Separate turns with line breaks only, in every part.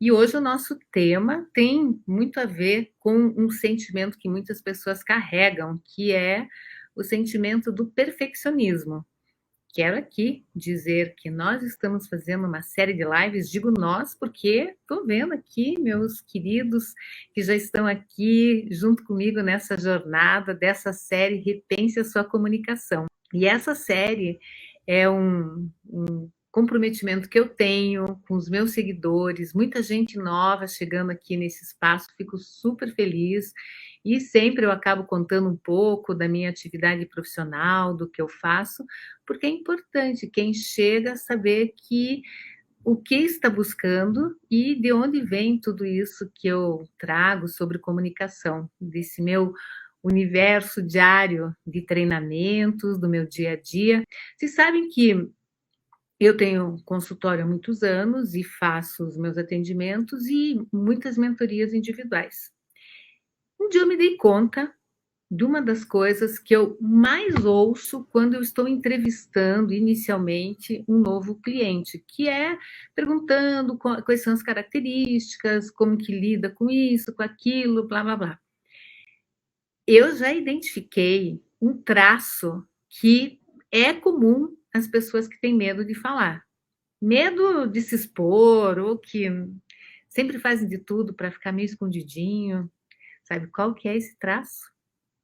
E hoje o nosso tema tem muito a ver com um sentimento que muitas pessoas carregam, que é o sentimento do perfeccionismo. Quero aqui dizer que nós estamos fazendo uma série de lives, digo nós, porque estou vendo aqui meus queridos que já estão aqui junto comigo nessa jornada dessa série Repense a Sua Comunicação. E essa série é um comprometimento que eu tenho com os meus seguidores, muita gente nova chegando aqui nesse espaço, fico super feliz. E sempre eu acabo contando um pouco da minha atividade profissional, do que eu faço, porque é importante quem chega saber que o que está buscando e de onde vem tudo isso que eu trago sobre comunicação, desse meu universo diário de treinamentos, do meu dia a dia. Vocês sabem que eu tenho consultório há muitos anos e faço os meus atendimentos e muitas mentorias individuais. Um dia eu me dei conta de uma das coisas que eu mais ouço quando eu estou entrevistando inicialmente um novo cliente, que é perguntando quais são as características, como que lida com isso, com aquilo, blá blá blá. Eu já identifiquei um traço que é comum às pessoas que têm medo de falar. Medo de se expor, ou que sempre fazem de tudo para ficar meio escondidinho. Sabe qual que é esse traço?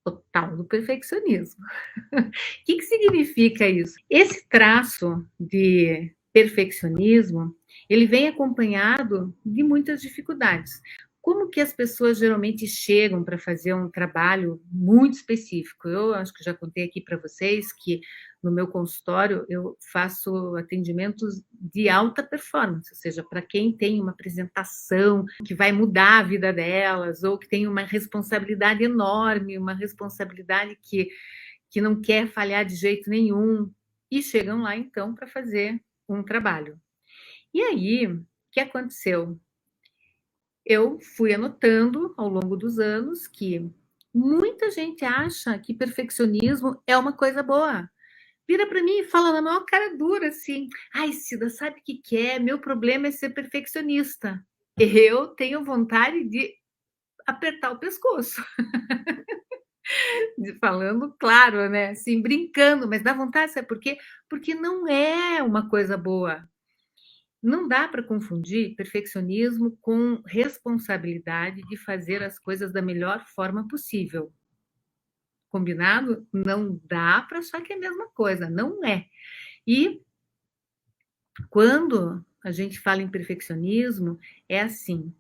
O tal do perfeccionismo. O que significa isso? Esse traço de perfeccionismo, ele vem acompanhado de muitas dificuldades. Como que as pessoas geralmente chegam para fazer um trabalho muito específico? Eu acho que já contei aqui para vocês que no meu consultório eu faço atendimentos de alta performance, ou seja, para quem tem uma apresentação que vai mudar a vida delas, ou que tem uma responsabilidade enorme, uma responsabilidade que não quer falhar de jeito nenhum, e chegam lá então para fazer um trabalho. E aí, o que aconteceu? Eu fui anotando ao longo dos anos que muita gente acha que perfeccionismo é uma coisa boa. Vira para mim e fala na maior cara dura assim: ai, Cida, sabe o que é? Meu problema é ser perfeccionista. Eu tenho vontade de apertar o pescoço. Falando claro, né? Assim, brincando, mas dá vontade, sabe por quê? Porque não é uma coisa boa. Não dá para confundir perfeccionismo com responsabilidade de fazer as coisas da melhor forma possível. Combinado? Não dá para achar que é a mesma coisa, não é. E quando a gente fala em perfeccionismo, é assim: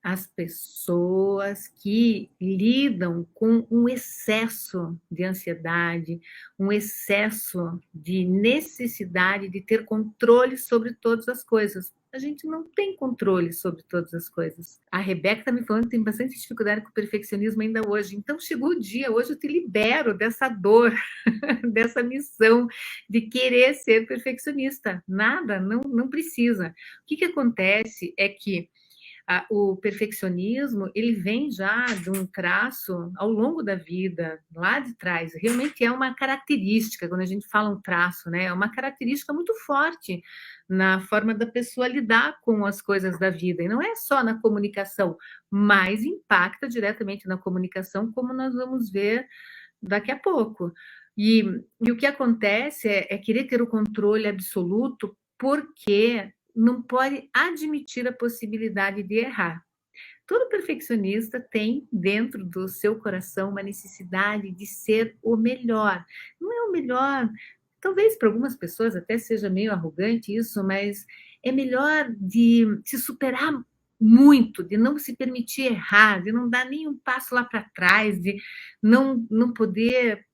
as pessoas que lidam com um excesso de ansiedade, um excesso de necessidade de ter controle sobre todas as coisas. A gente não tem controle sobre todas as coisas. A Rebeca está me falando que tem bastante dificuldade com o perfeccionismo ainda hoje. Então chegou o dia, hoje eu te libero dessa dor, dessa missão de querer ser perfeccionista. Nada, não precisa. O que acontece é que o perfeccionismo, ele vem já de um traço ao longo da vida, lá de trás. Realmente é uma característica, quando a gente fala um traço, né? É uma característica muito forte na forma da pessoa lidar com as coisas da vida. E não é só na comunicação, mas impacta diretamente na comunicação, como nós vamos ver daqui a pouco. E o que acontece é querer ter o controle absoluto, porque não pode admitir a possibilidade de errar. Todo perfeccionista tem dentro do seu coração uma necessidade de ser o melhor. Não é o melhor, talvez para algumas pessoas até seja meio arrogante isso, mas é melhor de se superar muito, de não se permitir errar, de não dar nenhum passo lá para trás, de não poder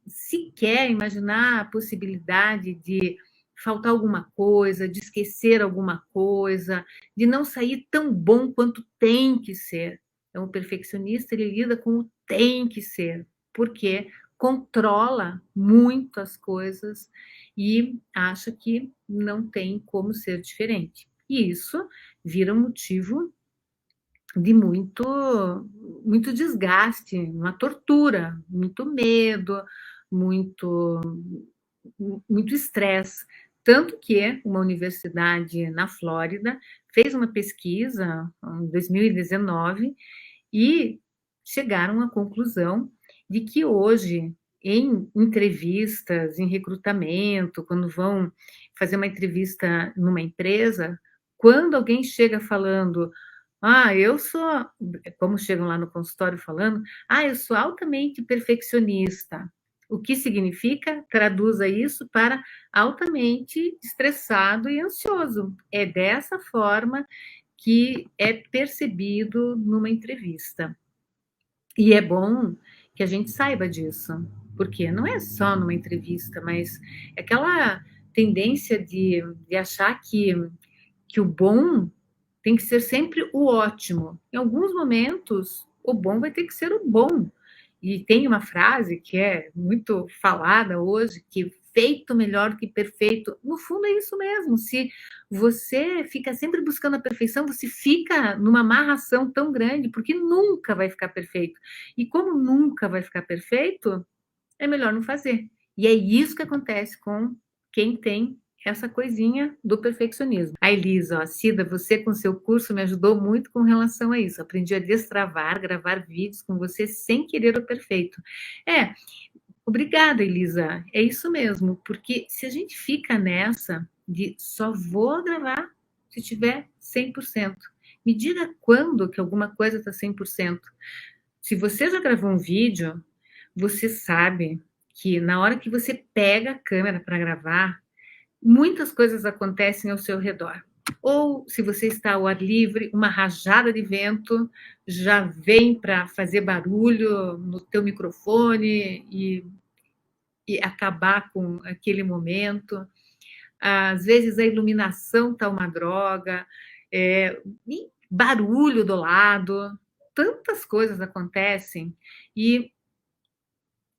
sequer imaginar a possibilidade de faltar alguma coisa, de esquecer alguma coisa, de não sair tão bom quanto tem que ser. Então, o perfeccionista ele lida com o tem que ser, porque controla muito as coisas e acha que não tem como ser diferente. E isso vira um motivo de muito desgaste, uma tortura, muito medo, muito muito estresse. Tanto que uma universidade na Flórida fez uma pesquisa em 2019 e chegaram à conclusão de que hoje, em entrevistas, em recrutamento, quando vão fazer uma entrevista numa empresa, quando alguém chega falando: "Ah, eu sou", como chegam lá no consultório falando: "Ah, eu sou altamente perfeccionista". O que significa? Traduza isso para altamente estressado e ansioso. É dessa forma que é percebido numa entrevista. E é bom que a gente saiba disso, porque não é só numa entrevista, mas é aquela tendência de achar que o bom tem que ser sempre o ótimo. Em alguns momentos, o bom vai ter que ser o bom. E tem uma frase que é muito falada hoje, que feito melhor que perfeito. No fundo é isso mesmo. Se você fica sempre buscando a perfeição, você fica numa amarração tão grande, porque nunca vai ficar perfeito. E como nunca vai ficar perfeito, é melhor não fazer. E é isso que acontece com quem tem essa coisinha do perfeccionismo. A Elisa, ó, Cida, você com seu curso me ajudou muito com relação a isso. Aprendi a destravar, gravar vídeos com você sem querer o perfeito. É, obrigada, Elisa. É isso mesmo, porque se a gente fica nessa de só vou gravar se tiver 100%. Me diga quando que alguma coisa está 100%. Se você já gravou um vídeo, você sabe que na hora que você pega a câmera para gravar, muitas coisas acontecem ao seu redor. Ou se você está ao ar livre, uma rajada de vento já vem para fazer barulho no teu microfone e acabar com aquele momento. Às vezes a iluminação está uma droga, barulho do lado, tantas coisas acontecem. E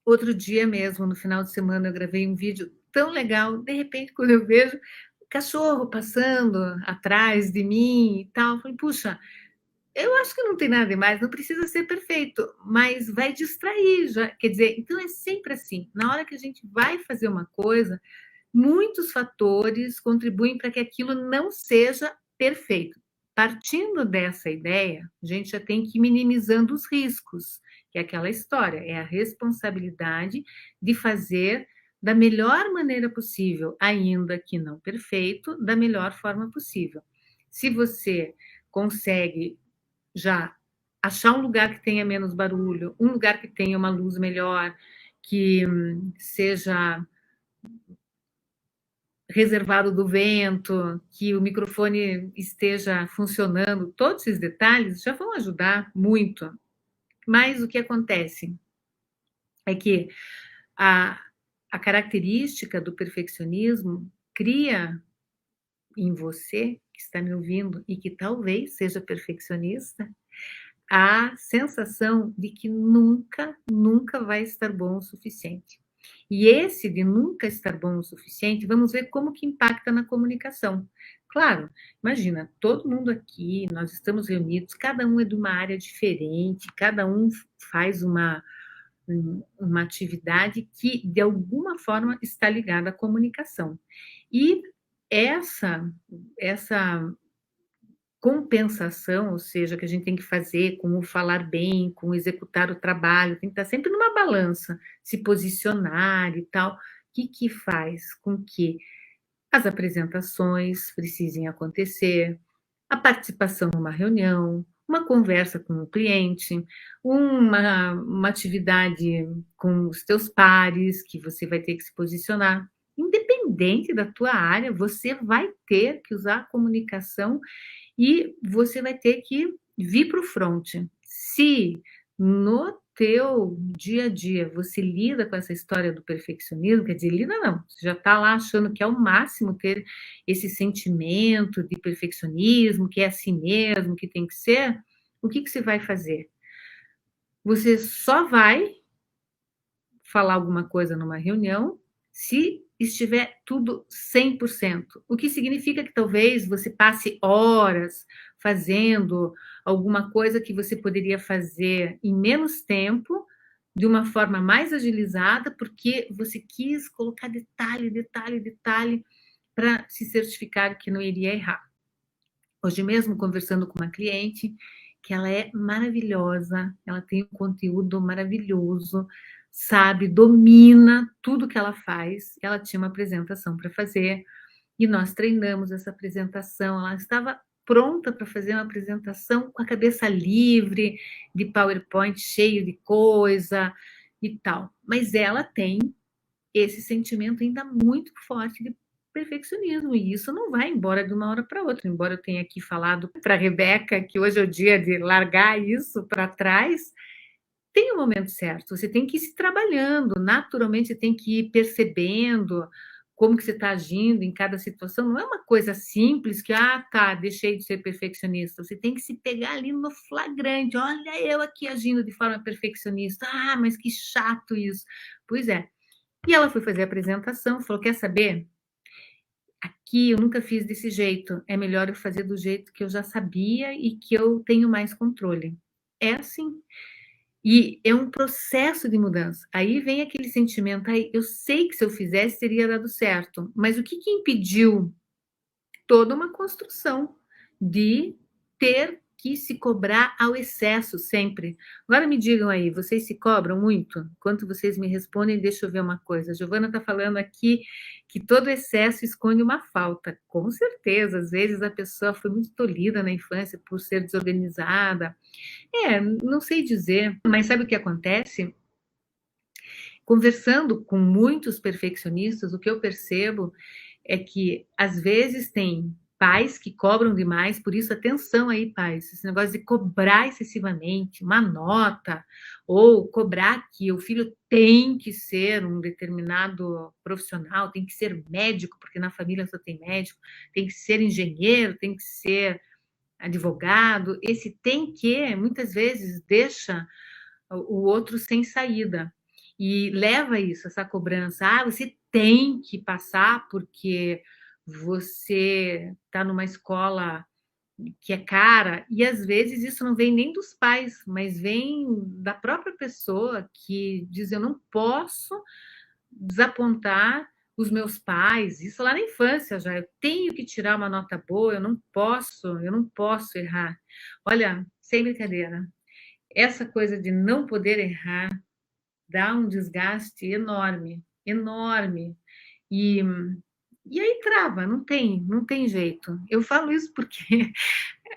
outro dia mesmo, no final de semana, eu gravei um vídeo tão legal, de repente, quando eu vejo o cachorro passando atrás de mim e tal, eu falei, puxa, eu acho que não tem nada demais, não precisa ser perfeito, mas vai distrair, já, quer dizer, então é sempre assim, na hora que a gente vai fazer uma coisa, muitos fatores contribuem para que aquilo não seja perfeito. Partindo dessa ideia, a gente já tem que ir minimizando os riscos, que é aquela história, é a responsabilidade de fazer da melhor maneira possível, ainda que não perfeito, da melhor forma possível. Se você consegue já achar um lugar que tenha menos barulho, um lugar que tenha uma luz melhor, que seja reservado do vento, que o microfone esteja funcionando, todos esses detalhes já vão ajudar muito. Mas o que acontece é que a, a característica do perfeccionismo cria em você, que está me ouvindo e que talvez seja perfeccionista, a sensação de que nunca, nunca vai estar bom o suficiente. E esse de nunca estar bom o suficiente, vamos ver como que impacta na comunicação. Claro, imagina, todo mundo aqui, nós estamos reunidos, cada um é de uma área diferente, cada um faz uma atividade que, de alguma forma, está ligada à comunicação. E essa compensação, ou seja, que a gente tem que fazer com o falar bem, com executar o trabalho, tem que estar sempre numa balança, se posicionar e tal. O que faz com que as apresentações precisem acontecer, a participação numa reunião, uma conversa com um cliente, uma atividade com os teus pares, que você vai ter que se posicionar. Independente da tua área, você vai ter que usar a comunicação e você vai ter que vir para o front. Se no teu dia a dia você lida com essa história do perfeccionismo, quer dizer, lida não, você já está lá achando que é o máximo ter esse sentimento de perfeccionismo, que é assim mesmo, que tem que ser, o que você vai fazer? Você só vai falar alguma coisa numa reunião se estiver tudo 100%. O que significa que talvez você passe horas fazendo alguma coisa que você poderia fazer em menos tempo, de uma forma mais agilizada, porque você quis colocar detalhe, detalhe, detalhe para se certificar que não iria errar. Hoje mesmo, conversando com uma cliente, que ela é maravilhosa, ela tem um conteúdo maravilhoso, sabe, domina tudo que ela faz. Ela tinha uma apresentação para fazer e nós treinamos essa apresentação. Ela estava pronta para fazer uma apresentação com a cabeça livre, de PowerPoint cheio de coisa e tal. Mas ela tem esse sentimento ainda muito forte de perfeccionismo, e isso não vai embora de uma hora para outra. Embora eu tenha aqui falado para a Rebeca que hoje é o dia de largar isso para trás, tem um momento certo, você tem que ir se trabalhando, naturalmente você tem que ir percebendo como que você está agindo em cada situação, não é uma coisa simples que, tá, deixei de ser perfeccionista, você tem que se pegar ali no flagrante, olha eu aqui agindo de forma perfeccionista, mas que chato isso. Pois é, e ela foi fazer a apresentação, falou, quer saber? Aqui eu nunca fiz desse jeito, é melhor eu fazer do jeito que eu já sabia e que eu tenho mais controle. É assim. E é um processo de mudança. Aí vem aquele sentimento, eu sei que se eu fizesse teria dado certo, mas o que que impediu? Toda uma construção de ter que se cobrar ao excesso sempre. Agora me digam aí, vocês se cobram muito? Enquanto vocês me respondem, deixa eu ver uma coisa. A Giovana está falando aqui que todo excesso esconde uma falta. Com certeza, às vezes a pessoa foi muito tolhida na infância por ser desorganizada. Não sei dizer, mas sabe o que acontece? Conversando com muitos perfeccionistas, o que eu percebo é que às vezes tem pais que cobram demais, por isso atenção aí, pais, esse negócio de cobrar excessivamente uma nota, ou cobrar que o filho tem que ser um determinado profissional, tem que ser médico, porque na família só tem médico, tem que ser engenheiro, tem que ser advogado. Esse tem que, muitas vezes, deixa o outro sem saída. E leva isso, essa cobrança. Você tem que passar porque você está numa escola que é cara, e às vezes isso não vem nem dos pais, mas vem da própria pessoa que diz: eu não posso desapontar os meus pais, isso lá na infância já, eu tenho que tirar uma nota boa, eu não posso errar. Olha, sem brincadeira, essa coisa de não poder errar dá um desgaste enorme, enorme. E, e aí trava, não tem jeito. Eu falo isso porque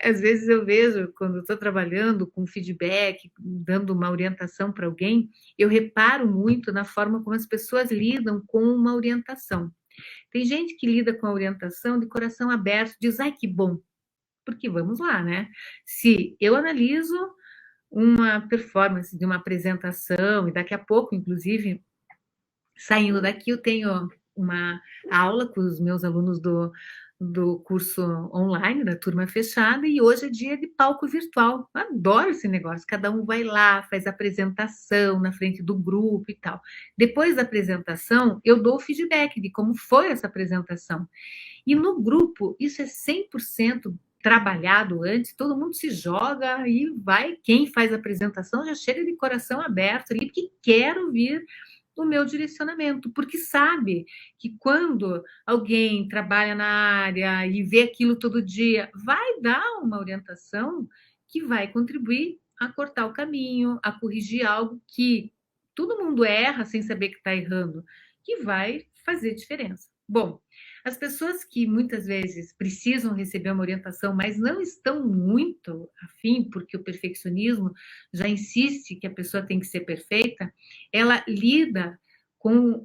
às vezes eu vejo, quando estou trabalhando com feedback, dando uma orientação para alguém, eu reparo muito na forma como as pessoas lidam com uma orientação. Tem gente que lida com a orientação de coração aberto, diz, ai que bom, porque vamos lá, né? Se eu analiso uma performance de uma apresentação, e daqui a pouco, inclusive, saindo daqui, eu tenho uma aula com os meus alunos do curso online, da turma fechada, e hoje é dia de palco virtual. Eu adoro esse negócio, cada um vai lá, faz apresentação na frente do grupo e tal. Depois da apresentação, eu dou o feedback de como foi essa apresentação. E no grupo, isso é 100% trabalhado antes, todo mundo se joga e vai. Quem faz a apresentação já chega de coração aberto ali, porque quer ouvir o meu direcionamento, porque sabe que quando alguém trabalha na área e vê aquilo todo dia, vai dar uma orientação que vai contribuir a cortar o caminho, a corrigir algo que todo mundo erra sem saber que está errando, que vai fazer diferença. Bom, as pessoas que muitas vezes precisam receber uma orientação, mas não estão muito afim, porque o perfeccionismo já insiste que a pessoa tem que ser perfeita, ela lida com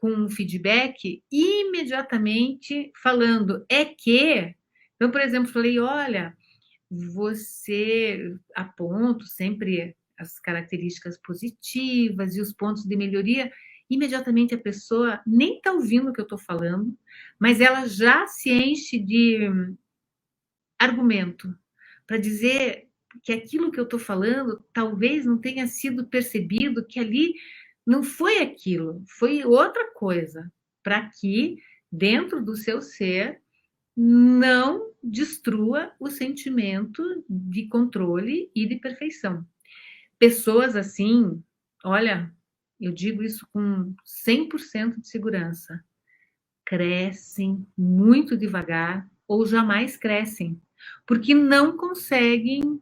um feedback imediatamente falando, é que... Então, por exemplo, falei, olha, você aponta sempre as características positivas e os pontos de melhoria, imediatamente a pessoa nem está ouvindo o que eu estou falando, mas ela já se enche de argumento para dizer que aquilo que eu estou falando talvez não tenha sido percebido, que ali não foi aquilo, foi outra coisa, para que dentro do seu ser não destrua o sentimento de controle e de perfeição. Pessoas assim, olha, eu digo isso com 100% de segurança, crescem muito devagar ou jamais crescem, porque não conseguem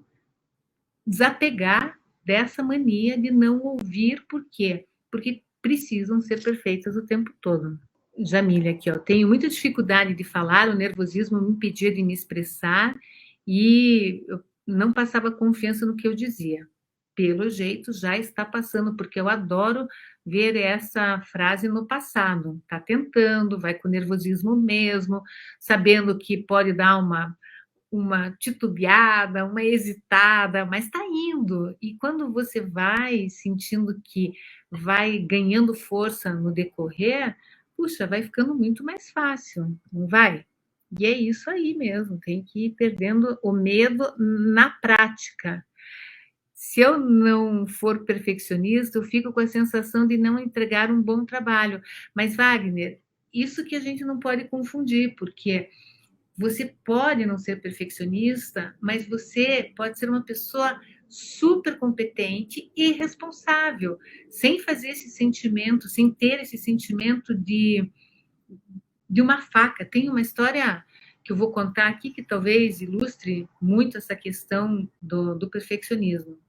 desapegar dessa mania de não ouvir. Por quê? Porque precisam ser perfeitas o tempo todo. Jamília, aqui, ó, tenho muita dificuldade de falar, o nervosismo me impedia de me expressar e eu não passava confiança no que eu dizia. Pelo jeito, já está passando, porque eu adoro ver essa frase no passado. Está tentando, vai com nervosismo mesmo, sabendo que pode dar uma titubeada, uma hesitada, mas está indo. E quando você vai sentindo que vai ganhando força no decorrer, puxa, vai ficando muito mais fácil, não vai? E é isso aí mesmo, tem que ir perdendo o medo na prática. Se eu não for perfeccionista, eu fico com a sensação de não entregar um bom trabalho. Mas, Wagner, isso que a gente não pode confundir, porque você pode não ser perfeccionista, mas você pode ser uma pessoa super competente e responsável, sem fazer esse sentimento, sem ter esse sentimento de uma faca. Tem uma história que eu vou contar aqui que talvez ilustre muito essa questão do perfeccionismo.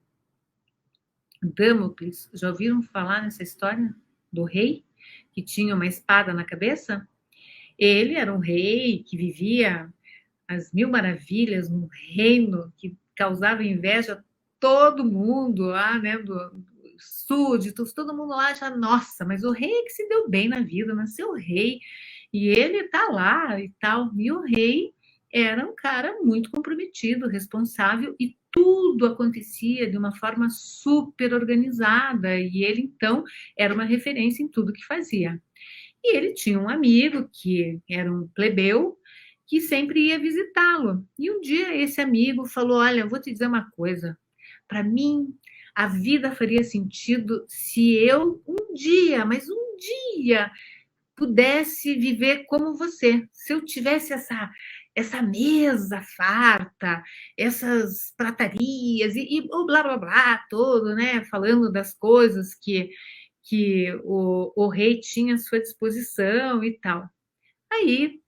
Damocles, já ouviram falar nessa história do rei que tinha uma espada na cabeça? Ele era um rei que vivia as mil maravilhas num reino que causava inveja a todo mundo lá, né, súditos, todo mundo lá já, nossa, mas o rei é que se deu bem na vida, nasceu rei, e ele tá lá e tal. E o rei era um cara muito comprometido, responsável, e tudo acontecia de uma forma super organizada, e ele, então, era uma referência em tudo que fazia. E ele tinha um amigo que era um plebeu, que sempre ia visitá-lo. E um dia esse amigo falou: Olha, eu vou te dizer uma coisa. Para mim, a vida faria sentido se eu um dia, mas um dia, pudesse viver como você. Se eu tivesse essa mesa farta, essas pratarias e o blá blá blá todo, né? Falando das coisas que o rei tinha à sua disposição e tal. Aí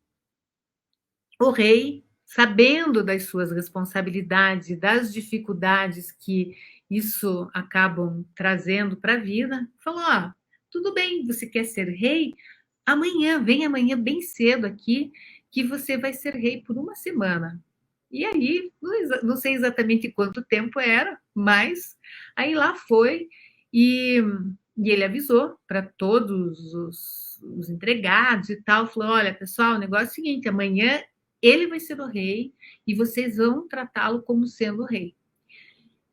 o rei, sabendo das suas responsabilidades e das dificuldades que isso acabam trazendo para a vida, falou: ah, tudo bem, você quer ser rei? Amanhã, vem amanhã bem cedo aqui, que você vai ser rei por uma semana. E aí, não sei exatamente quanto tempo era, mas aí lá foi, e, e ele avisou para todos os empregados e tal, falou: olha, pessoal, o negócio é o seguinte, amanhã ele vai ser o rei e vocês vão tratá-lo como sendo o rei.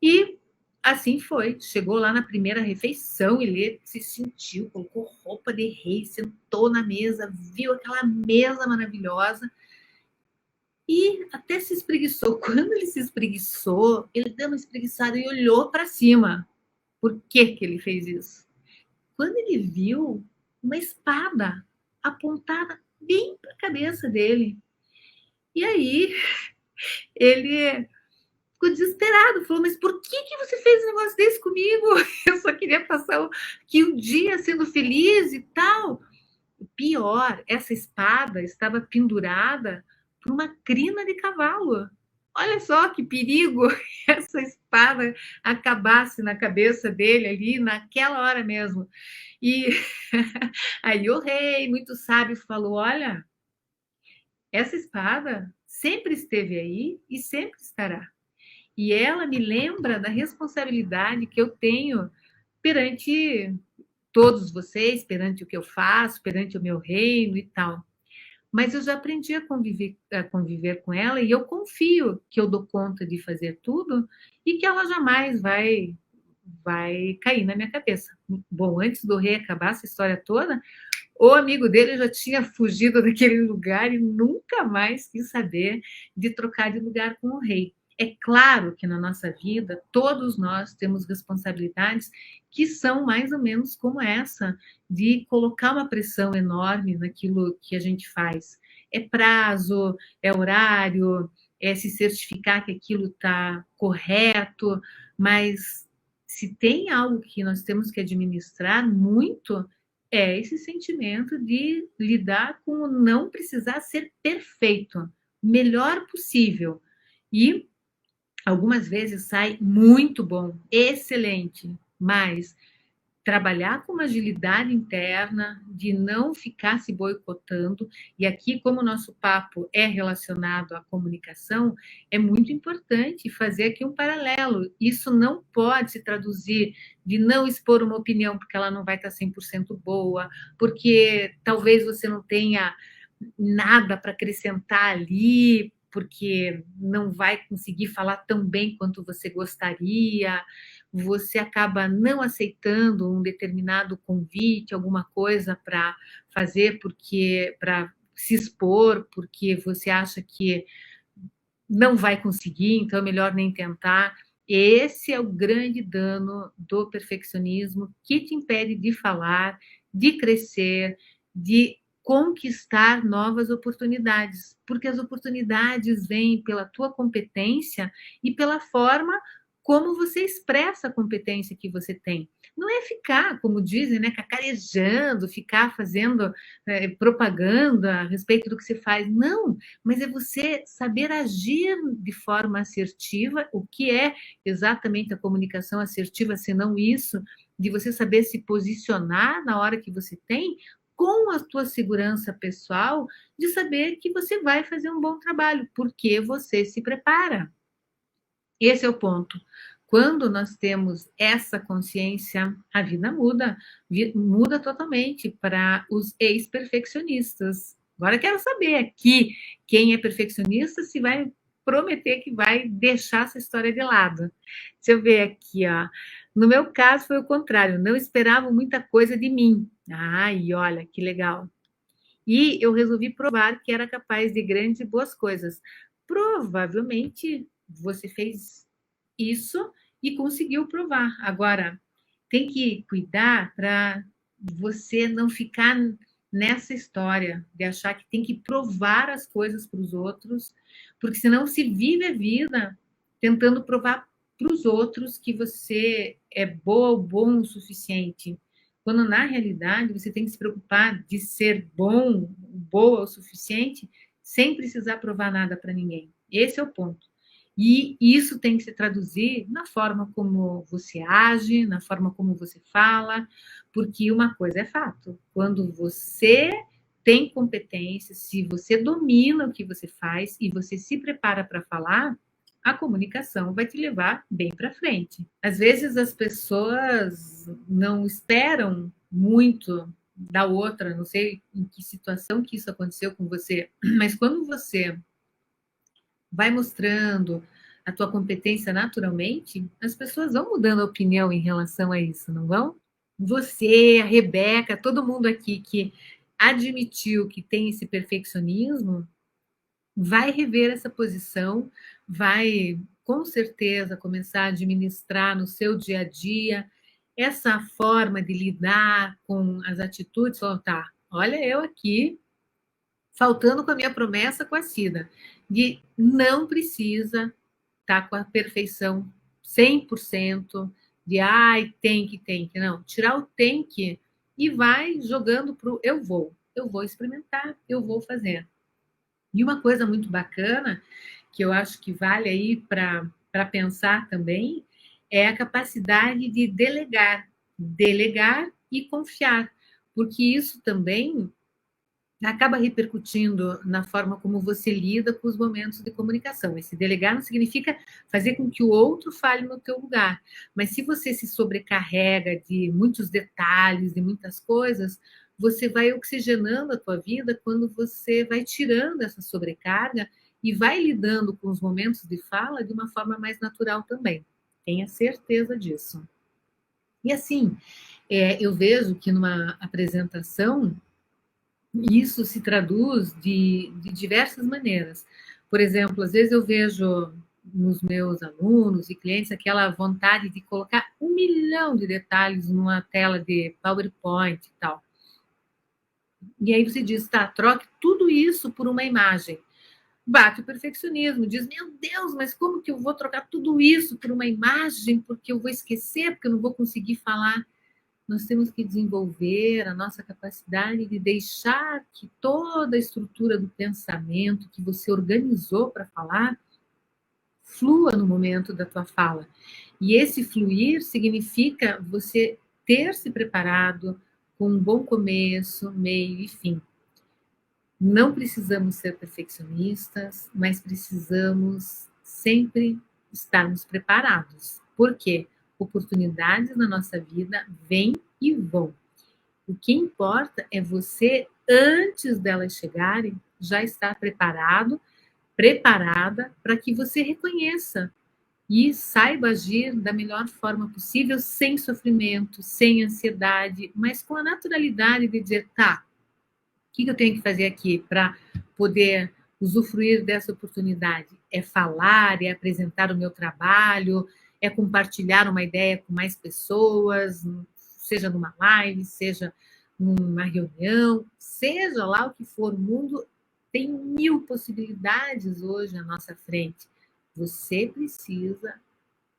E assim foi. Chegou lá na primeira refeição, ele se sentiu, colocou roupa de rei, sentou na mesa, viu aquela mesa maravilhosa e até se espreguiçou. Quando ele se espreguiçou, ele deu uma espreguiçada e olhou para cima. Por que que ele fez isso? Quando ele viu uma espada apontada bem para a cabeça dele. E aí ele ficou desesperado, falou: mas por que você fez um negócio desse comigo? Eu só queria passar aqui um dia sendo feliz e tal. O pior, essa espada estava pendurada por uma crina de cavalo. Olha só que perigo essa espada acabasse na cabeça dele ali naquela hora mesmo. E aí o rei, muito sábio, falou: olha, essa espada sempre esteve aí e sempre estará. E ela me lembra da responsabilidade que eu tenho perante todos vocês, perante o que eu faço, perante o meu reino e tal. Mas eu já aprendi a conviver com ela e eu confio que eu dou conta de fazer tudo e que ela jamais vai cair na minha cabeça. Bom, antes do rei acabar essa história toda, o amigo dele já tinha fugido daquele lugar e nunca mais quis saber de trocar de lugar com o rei. É claro que na nossa vida, todos nós temos responsabilidades que são mais ou menos como essa, de colocar uma pressão enorme naquilo que a gente faz. É prazo, é horário, é se certificar que aquilo está correto, mas se tem algo que nós temos que administrar muito, É esse sentimento de lidar com o não precisar ser perfeito, melhor possível. E algumas vezes sai muito bom, excelente, mas trabalhar com uma agilidade interna, de não ficar se boicotando, e aqui, como o nosso papo é relacionado à comunicação, é muito importante fazer aqui um paralelo. Isso não pode se traduzir de não expor uma opinião, porque ela não vai estar 100% boa, porque talvez você não tenha nada para acrescentar ali, porque não vai conseguir falar tão bem quanto você gostaria, você acaba não aceitando um determinado convite, alguma coisa para fazer, porque para se expor, porque você acha que não vai conseguir, então é melhor nem tentar. Esse é o grande dano do perfeccionismo que te impede de falar, de crescer, de conquistar novas oportunidades, porque as oportunidades vêm pela tua competência e pela forma como você expressa a competência que você tem. Não é ficar, como dizem, né, cacarejando, ficar fazendo propaganda a respeito do que você faz. Não, mas é você saber agir de forma assertiva, o que é exatamente a comunicação assertiva, senão isso, de você saber se posicionar na hora que você tem, com a tua segurança pessoal, de saber que você vai fazer um bom trabalho, porque você se prepara. Esse é o ponto. Quando nós temos essa consciência, a vida muda, muda totalmente para os ex-perfeccionistas. Agora quero saber aqui quem é perfeccionista se vai prometer que vai deixar essa história de lado. Deixa eu ver aqui, ó. No meu caso foi o contrário, não esperavam muita coisa de mim. Ai, olha que legal. E eu resolvi provar que era capaz de grandes e boas coisas. Provavelmente você fez isso e conseguiu provar. Agora, tem que cuidar para você não ficar nessa história de achar que tem que provar as coisas para os outros, porque senão se vive a vida tentando provar para os outros que você é boa ou bom o suficiente. Quando na realidade você tem que se preocupar de ser bom, boa o suficiente, sem precisar provar nada para ninguém. Esse é o ponto. E isso tem que se traduzir na forma como você age, na forma como você fala, porque uma coisa é fato: quando você tem competência, se você domina o que você faz e você se prepara para falar, a comunicação vai te levar bem para frente. Às vezes as pessoas não esperam muito da outra, não sei em que situação que isso aconteceu com você, mas quando você vai mostrando a tua competência naturalmente, as pessoas vão mudando a opinião em relação a isso, não vão? Você, a Rebeca, todo mundo aqui que admitiu que tem esse perfeccionismo, vai rever essa posição, vai com certeza começar a administrar no seu dia a dia essa forma de lidar com as atitudes, falar, tá, olha eu aqui faltando com a minha promessa com a Cida, de não precisa estar com a perfeição 100%, de ai, tem que, não, tirar o tem que e vai jogando para o eu vou experimentar, eu vou fazer. E uma coisa muito bacana, que eu acho que vale aí para pensar também, é a capacidade de delegar e confiar, porque isso também acaba repercutindo na forma como você lida com os momentos de comunicação. Esse delegar não significa fazer com que o outro fale no teu lugar, mas se você se sobrecarrega de muitos detalhes, de muitas coisas, você vai oxigenando a tua vida quando você vai tirando essa sobrecarga e vai lidando com os momentos de fala de uma forma mais natural também. Tenha certeza disso. E assim, eu vejo que numa apresentação isso se traduz de diversas maneiras. Por exemplo, às vezes eu vejo nos meus alunos e clientes aquela vontade de colocar 1 milhão de detalhes numa tela de PowerPoint e tal. E aí você diz, tá, troque tudo isso por uma imagem. Bate o perfeccionismo, diz, meu Deus, mas como que eu vou trocar tudo isso por uma imagem? Porque eu vou esquecer, porque eu não vou conseguir falar. nós temos que desenvolver a nossa capacidade de deixar que toda a estrutura do pensamento que você organizou para falar flua no momento da tua fala. E esse fluir significa você ter se preparado com um bom começo, meio e fim. Não precisamos ser perfeccionistas, mas precisamos sempre estarmos preparados. Por quê? Oportunidades na nossa vida vêm e vão. O que importa é você, antes delas chegarem, já estar preparado, preparada para que você reconheça e saiba agir da melhor forma possível, sem sofrimento, sem ansiedade, mas com a naturalidade de dizer, tá, o que eu tenho que fazer aqui para poder usufruir dessa oportunidade? É falar, é apresentar o meu trabalho, é compartilhar uma ideia com mais pessoas, seja numa live, seja numa reunião, seja lá o que for, o mundo tem 1000 possibilidades hoje à nossa frente. Você precisa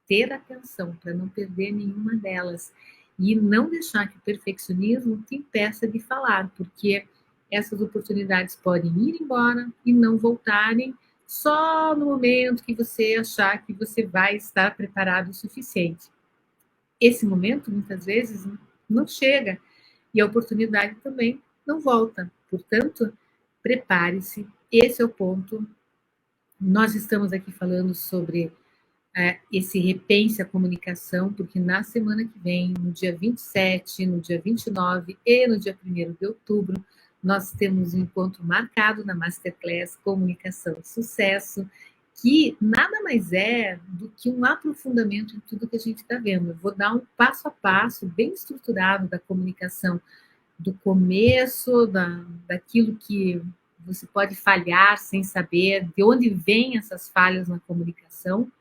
ter atenção para não perder nenhuma delas e não deixar que o perfeccionismo te impeça de falar, porque essas oportunidades podem ir embora e não voltarem só no momento que você achar que você vai estar preparado o suficiente. Esse momento, muitas vezes, não chega e a oportunidade também não volta. Portanto, prepare-se. Esse é o ponto. Nós estamos aqui falando sobre esse repense a comunicação, porque na semana que vem, no dia 27, no dia 29 e no dia 1º de outubro, nós temos um encontro marcado na Masterclass Comunicação e Sucesso, que nada mais é do que um aprofundamento em tudo que a gente está vendo. Eu vou dar um passo a passo bem estruturado da comunicação, do começo, daquilo que você pode falhar sem saber, de onde vêm essas falhas na comunicação,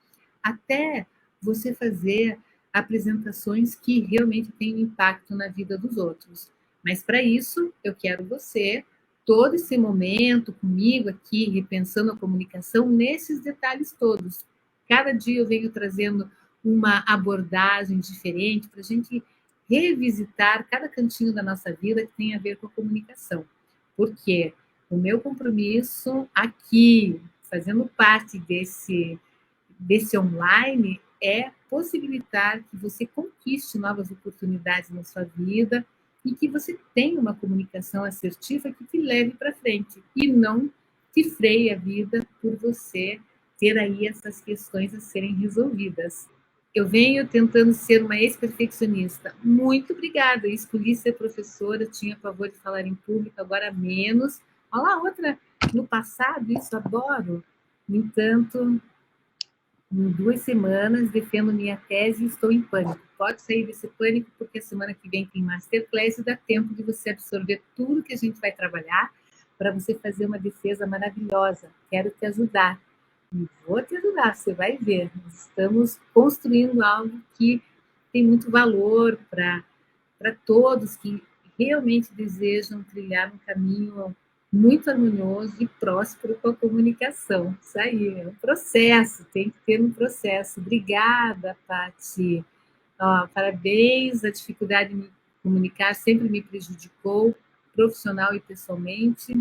até você fazer apresentações que realmente têm impacto na vida dos outros. Mas para isso, eu quero você, todo esse momento comigo aqui, repensando a comunicação, nesses detalhes todos. Cada dia eu venho trazendo uma abordagem diferente para a gente revisitar cada cantinho da nossa vida que tem a ver com a comunicação. Porque o meu compromisso aqui, fazendo parte desse online, é possibilitar que você conquiste novas oportunidades na sua vida e que você tenha uma comunicação assertiva que te leve para frente e não te freie a vida por você ter aí essas questões a serem resolvidas. Eu venho tentando ser uma ex-perfeccionista. Muito obrigada. Escolhi ser professora, tinha pavor de falar em público, agora menos. Olha lá, outra no passado, isso adoro. No entanto, em 2 semanas, defendo minha tese e estou em pânico. Pode sair desse pânico, porque a semana que vem tem Masterclass e dá tempo de você absorver tudo que a gente vai trabalhar para você fazer uma defesa maravilhosa. Quero te ajudar. E vou te ajudar, você vai ver. Nós estamos construindo algo que tem muito valor para todos que realmente desejam trilhar um caminho muito harmonioso e próspero com a comunicação. Isso aí, é um processo, tem que ter um processo. Obrigada, Paty. Parabéns, a dificuldade de me comunicar sempre me prejudicou, profissional e pessoalmente.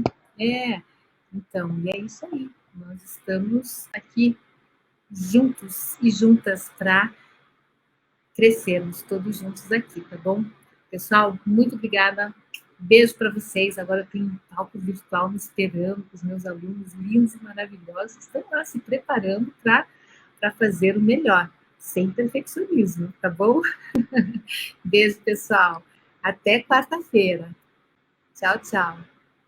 Então, e é isso aí. Nós estamos aqui juntos e juntas para crescermos todos juntos aqui, tá bom? Pessoal, muito obrigada. Beijo para vocês. Agora eu tenho um palco virtual me esperando, com os meus alunos lindos e maravilhosos que estão lá se preparando para fazer o melhor, sem perfeccionismo, tá bom? Beijo, pessoal. Até quarta-feira. Tchau, tchau.